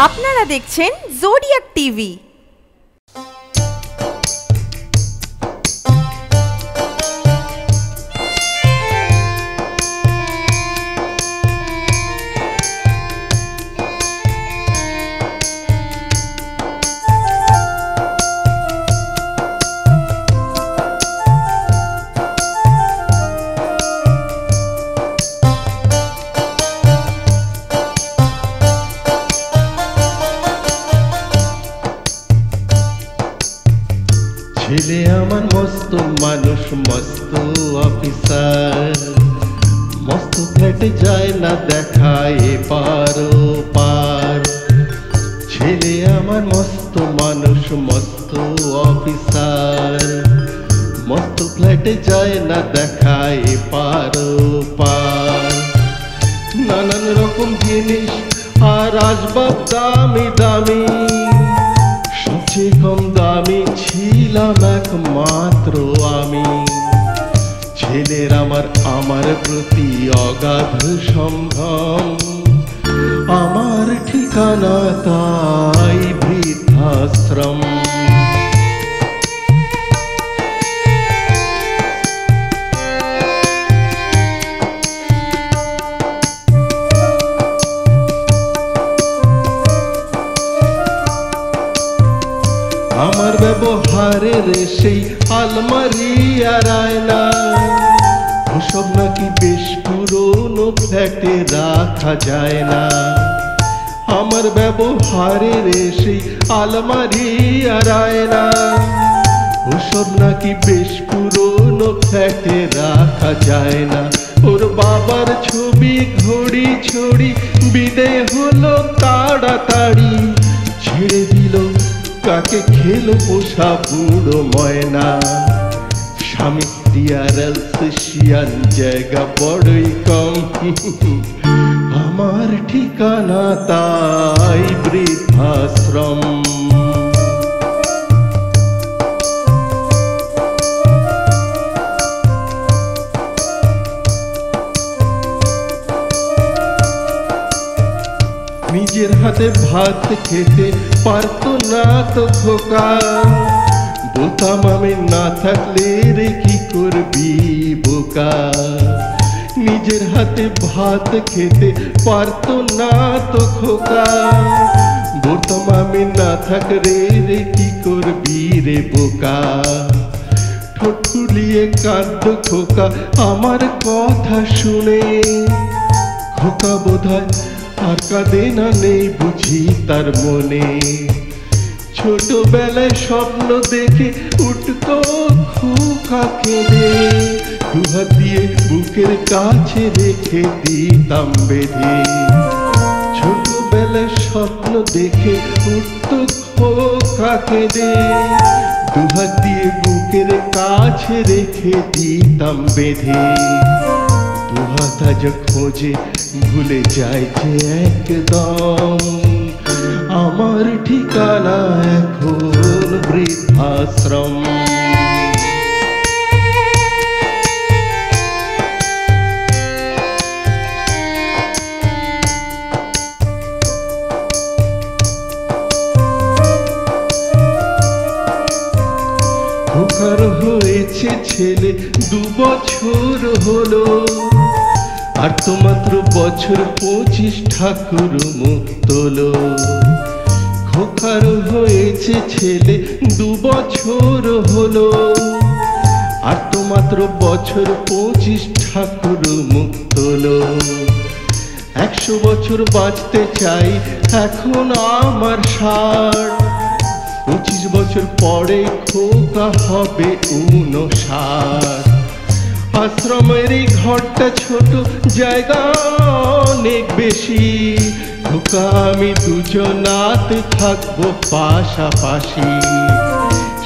আপনারা দেখছেন zodiac TV. ছেলে আমার মস্ত মানুষ, মস্ত অফিসার, মস্ত ফ্ল্যাটে যায় না দেখায় এপার ওপার। ছেলে আমার মস্ত মানুষ, মস্ত অফিসার, মস্ত ফ্ল্যাটে যায় না দেখায় এপার ওপার। নানান রকম জিনিস আর আসবাব দামি দামি, সবচেয়ে কম দামি ছিলাম একমাত্র আমি। ছেলের আমার প্রতি অগাধ সম্ভ্রম, আমার ঠিকানা তাই বৃদ্ধাশ্রম। আমার ব্যবহারের সেই আলমারি আর আয়না, ওসব নাকি বেশ পুরনো ফ্ল্যাটে রাখা যায় না। আমার ব্যবহারের সেই আলমারি আর আয়না, ওসব নাকি বেশ পুরনো ফ্ল্যাটে রাখা যায় না। ওর বাবার ছবি ঘড়ি ছড়ি বিদায় হলো তাড়াতাড়ি, ছেড়ে দিল কাকে খেলো পোষা বুড়ো ময়না। স্বামী আর আলসেশিয়ান জায়গা বড়ই কম, আমার ঠিকানা তাই বৃদ্ধাশ্রম। নিজের হাতে ভাত খেতে পারতো না তো খোকা, বলতাম আমি না থাকলে রে কি করবি বোকা। নিজের হাতে ভাত খেতে পারতো না তো খোকা, বলতাম আমি না থাকলে রে কি করবি রে বোকা। ঠোঁট ফুলিয়ে কাঁদ খোকা আমার কথা শুনে, খোকা বোধহয় আর কাঁদে না, নেই বুঝি তার মনে। ছোটবেলায় স্বপ্ন দেখে উঠতো খোকা কেঁদে, দুহাত দিয়ে বুকের কাছে রেখে দিতাম বেঁধে। ছোটবেলায় স্বপ্ন দেখে উঠতো খোকা কেঁদে, দুহাত দিয়ে বুকের কাছে রেখে দিতাম বেঁধে। দুহাত আজ খোঁজে ভুলে যায় যে একদম, আমার ঠিকানা এখন বৃদ্ধাশ্রম। খোকার হয়েছে ছেলে 2 বছর হলো, আর তো মাত্র বছর 25 ঠাকুর মুখ তোলো। খোকার হয়েছে ছেলে 2 বছর হলো, আর তো মাত্র বছর 25 ঠাকুর মুখ তোলো। 100 বছর বাঁচতে চাই এখন আমার 60, 25 বছর পরে খোকা হবে 59। আশ্রমের এই ঘরটা ছোট, জায়গা অনেক বেশি, খোকা আমি দুজনাতে থাকবো পাশাপাশি।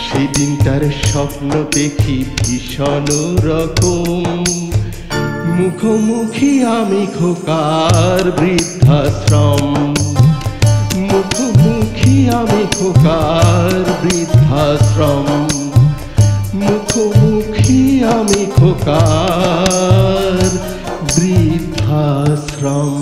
সেই দিনটার স্বপ্ন দেখি ভীষণ রকম, মুখোমুখি আমি খোকার বৃদ্ধাশ্রম। মুখোমুখি আমি খোকার বৃদ্ধাশ্রম, মুখোমুখি আমি খোকার বৃদ্ধাশ্রম।